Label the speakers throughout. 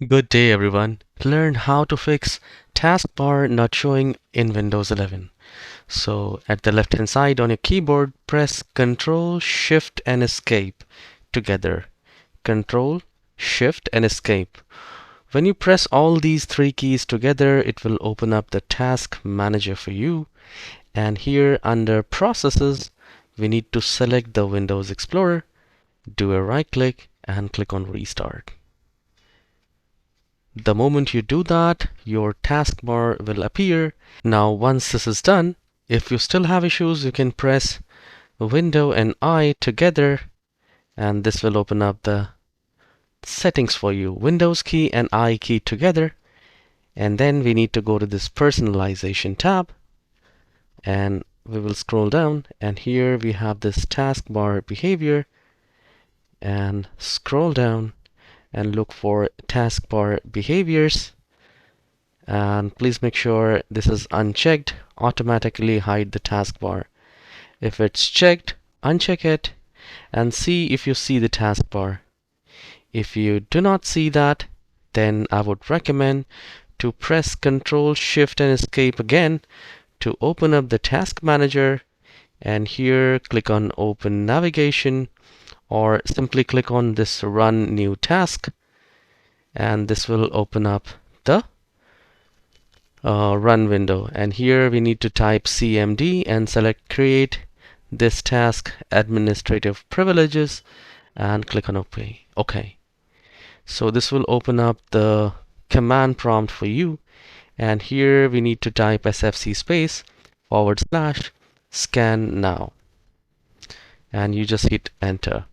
Speaker 1: Good day, everyone. Learn how to fix taskbar not showing in Windows 11. So at the left hand side on your keyboard, press Control, Shift and Escape together. Control, Shift and Escape. When you press all these three keys together, it will open up the Task Manager for you. And here under Processes, we need to select the Windows Explorer, do a right click and click on Restart. The moment you do that, your taskbar will appear. Now, once this is done, if you still have issues, you can press Window and I together, and this will open up the settings for you. Windows key and I key together. And then we need to go to this personalization tab, and we will scroll down, and here we have this taskbar behavior, and scroll down and look for taskbar behaviors, and please make sure this is unchecked. Automatically hide the taskbar. If it's checked, uncheck it and see if you see the taskbar. If you do not see that, then I would recommend to press Control, Shift and Escape again to open up the Task Manager, and here click on Open Navigation, or simply click on this Run New Task, and this will open up the Run window. And here we need to type CMD and select Create this task administrative privileges and click on OK. So this will open up the command prompt for you, and here we need to type sfc space / scan now, and you just hit enter.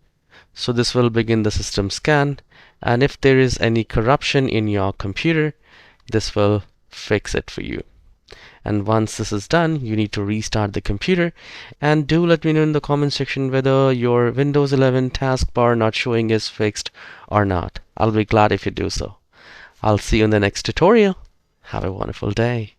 Speaker 1: So this will begin the system scan, and if there is any corruption in your computer, this will fix it for you. And once this is done, you need to restart the computer. And do let me know in the comment section whether your Windows 11 taskbar not showing is fixed or not. I'll be glad if you do so. I'll see you in the next tutorial. Have a wonderful day.